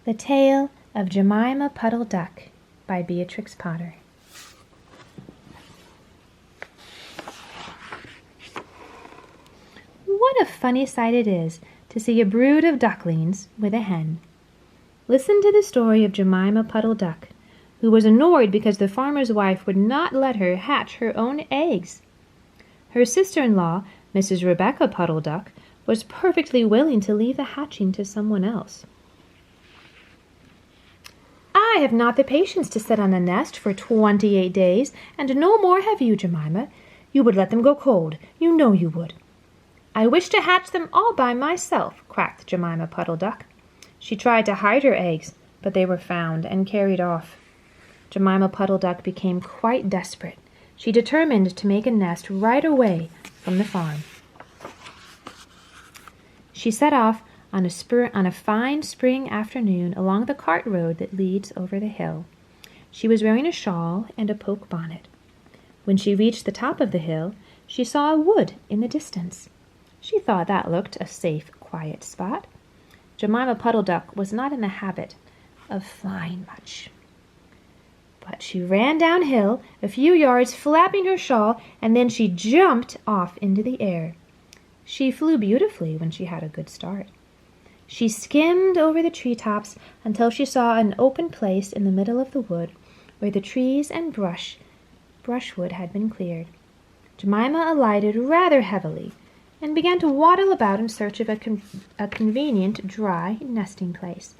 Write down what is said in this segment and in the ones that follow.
The Tale of Jemima Puddleduck by Beatrix Potter. What a funny sight it is to see a brood of ducklings with a hen. Listen to the story of Jemima Puddleduck, who was annoyed because the farmer's wife would not let her hatch her own eggs. Her sister-in-law, Mrs. Rebecca Puddleduck, was perfectly willing to leave the hatching to someone else. "I have not the patience to sit on a nest for 28 days, and no more have you, Jemima. You would let them go cold. You know you would." "I wish to hatch them all by myself," quacked Jemima Puddleduck. She tried to hide her eggs, but they were found and carried off. Jemima Puddleduck became quite desperate. She determined to make a nest right away from the farm. She set off on a fine spring afternoon along the cart road that leads over the hill. She was wearing a shawl and a poke bonnet. When she reached the top of the hill, she saw a wood in the distance. She thought that looked a safe, quiet spot. Jemima Puddleduck was not in the habit of flying much. But she ran downhill a few yards, flapping her shawl, and then she jumped off into the air. She flew beautifully when she had a good start. She skimmed over the treetops until she saw an open place in the middle of the wood where the trees and brushwood had been cleared. Jemima alighted rather heavily and began to waddle about in search of a convenient, dry nesting place.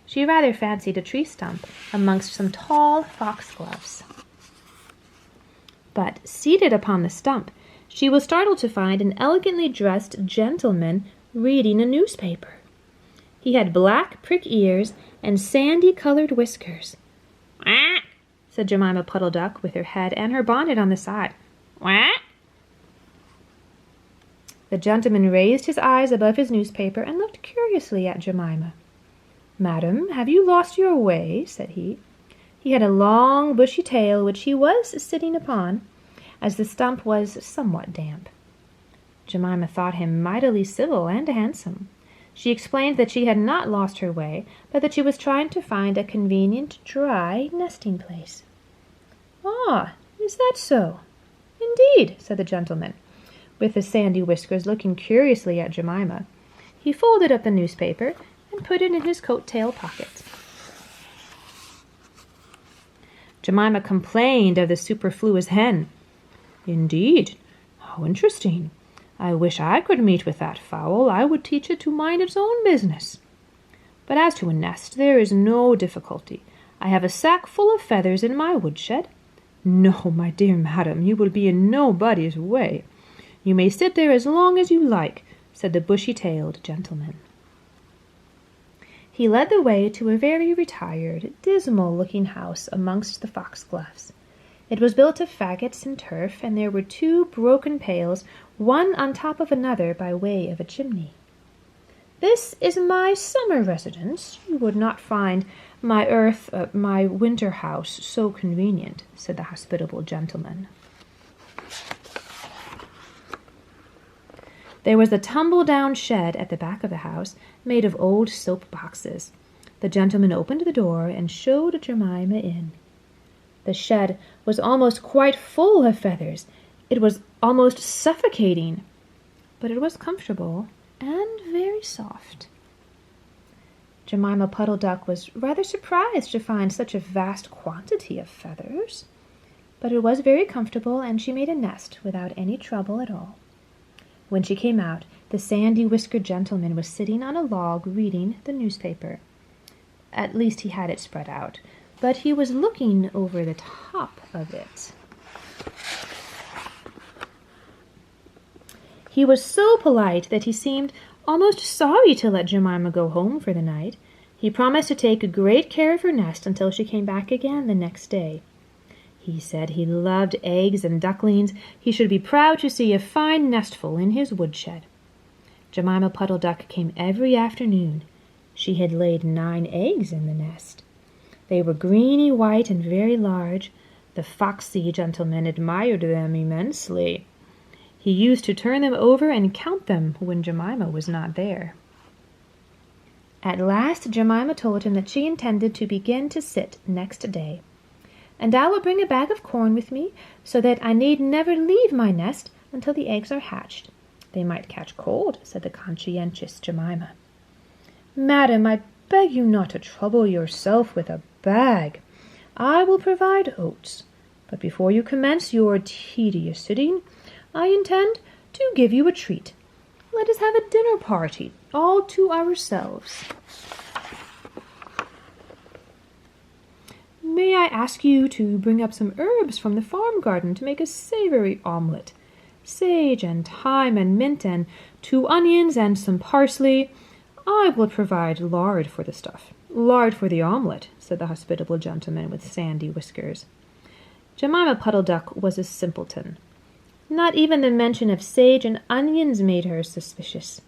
She rather fancied a tree stump amongst some tall foxgloves. But seated upon the stump, she was startled to find an elegantly dressed gentleman reading a newspaper. He had black prick ears and sandy-colored whiskers. "Quack," said Jemima Puddleduck with her head and her bonnet on the side. "Quack." The gentleman raised his eyes above his newspaper and looked curiously at Jemima. "Madam, have you lost your way?" said he. He had a long, bushy tail which he was sitting upon, as the stump was somewhat damp. Jemima thought him mightily civil and handsome. She explained that she had not lost her way, but that she was trying to find a convenient, dry nesting place. "Ah, is that so?" "Indeed," said the gentleman, with the sandy whiskers, looking curiously at Jemima. He folded up the newspaper and put it in his coat-tail pocket. Jemima complained of the superfluous hen. "Indeed, how interesting. I wish I could meet with that fowl. I would teach it to mind its own business. But as to a nest, there is no difficulty. I have a sack full of feathers in my woodshed." "No, my dear madam, you will be in nobody's way. You may sit there as long as you like," said the bushy-tailed gentleman. He led the way to a very retired, dismal-looking house amongst the foxgloves. It was built of faggots and turf, and there were 2 broken pails, one on top of another by way of a chimney. "This is my summer residence. You would not find my winter house so convenient," said the hospitable gentleman. There was a tumble-down shed at the back of the house, made of old soap boxes. The gentleman opened the door and showed Jemima in. The shed was almost quite full of feathers. It was almost suffocating, but it was comfortable and very soft. Jemima Puddleduck was rather surprised to find such a vast quantity of feathers, but it was very comfortable, and she made a nest without any trouble at all. When she came out, the sandy-whiskered gentleman was sitting on a log reading the newspaper. At least he had it spread out, but he was looking over the top of it. He was so polite that he seemed almost sorry to let Jemima go home for the night. He promised to take great care of her nest until she came back again the next day. He said he loved eggs and ducklings. He should be proud to see a fine nestful in his woodshed. Jemima Puddleduck came every afternoon. She had laid 9 eggs in the nest. They were greeny white and very large. The foxy gentleman admired them immensely. He used to turn them over and count them when Jemima was not there. At last Jemima told him that she intended to begin to sit next day. "And I will bring a bag of corn with me, so that I need never leave my nest until the eggs are hatched." "They might catch cold," said the conscientious Jemima. "Madam, I beg you not to trouble yourself with a bag. I will provide oats. But before you commence your tedious sitting, I intend to give you a treat. Let us have a dinner party, all to ourselves. May I ask you to bring up some herbs from the farm garden to make a savory omelette? Sage and thyme and mint and 2 onions and some parsley. I will provide lard for the stuff." "Lard for the omelette," said the hospitable gentleman with sandy whiskers. Jemima Puddleduck was a simpleton. Not even the mention of sage and onions made her suspicious.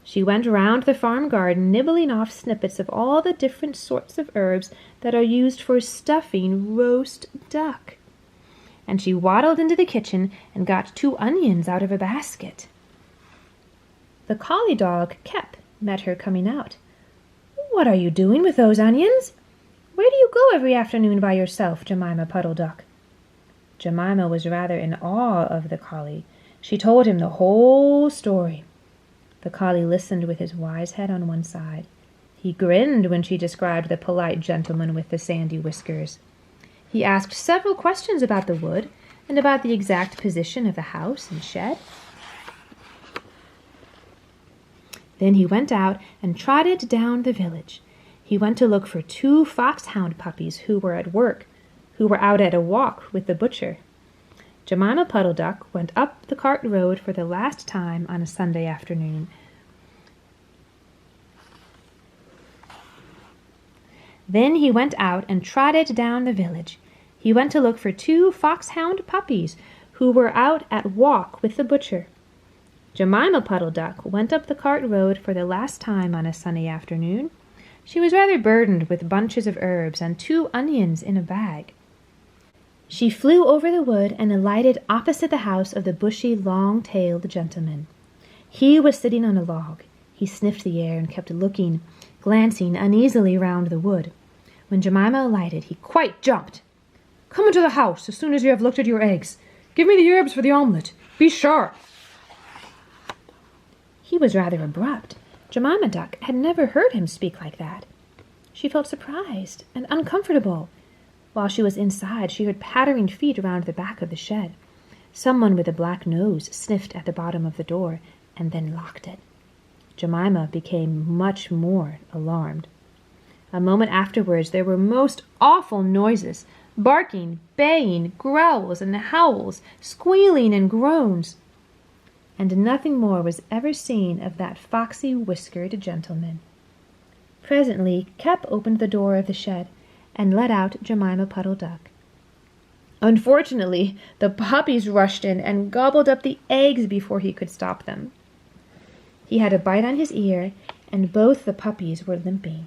She went round the farm garden, nibbling off snippets of all the different sorts of herbs that are used for stuffing roast duck. And she waddled into the kitchen and got 2 onions out of a basket. The collie dog, Kep, met her coming out. "What are you doing with those onions? Where do you go every afternoon by yourself, Jemima Puddleduck?" Jemima was rather in awe of the collie. She told him the whole story. The collie listened with his wise head on one side. He grinned when she described the polite gentleman with the sandy whiskers. He asked several questions about the wood and about the exact position of the house and shed. Then he went out and trotted down the village. He went to look for 2 foxhound puppies who were out at a walk with the butcher. Jemima Puddleduck went up the cart road for the last time on a Sunday afternoon. Then he went out and trotted down the village. He went to look for 2 foxhound puppies who were out at walk with the butcher. Jemima Puddleduck went up the cart road for the last time on a sunny afternoon. She was rather burdened with bunches of herbs and 2 onions in a bag. She flew over the wood and alighted opposite the house of the bushy, long-tailed gentleman. He was sitting on a log. He sniffed the air and kept looking, glancing uneasily round the wood. When Jemima alighted, he quite jumped. "Come into the house as soon as you have looked at your eggs. Give me the herbs for the omelette. Be sharp." He was rather abrupt. Jemima Duck had never heard him speak like that. She felt surprised and uncomfortable. While she was inside, she heard pattering feet around the back of the shed. Someone with a black nose sniffed at the bottom of the door and then locked it. Jemima became much more alarmed. A moment afterwards there were most awful noises, barking, baying, growls and howls, squealing and groans. And nothing more was ever seen of that foxy whiskered gentleman. Presently Kep opened the door of the shed and let out Jemima Puddleduck. Unfortunately, the puppies rushed in and gobbled up the eggs before he could stop them. He had a bite on his ear, and both the puppies were limping.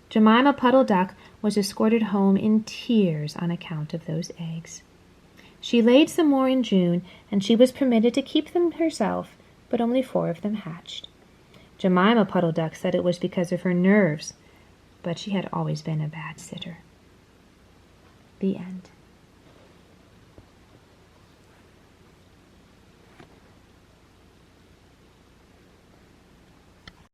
Jemima Puddleduck was escorted home in tears on account of those eggs. She laid some more in June, and she was permitted to keep them herself, but only 4 of them hatched. Jemima Puddleduck said it was because of her nerves, but she had always been a bad sitter. The end.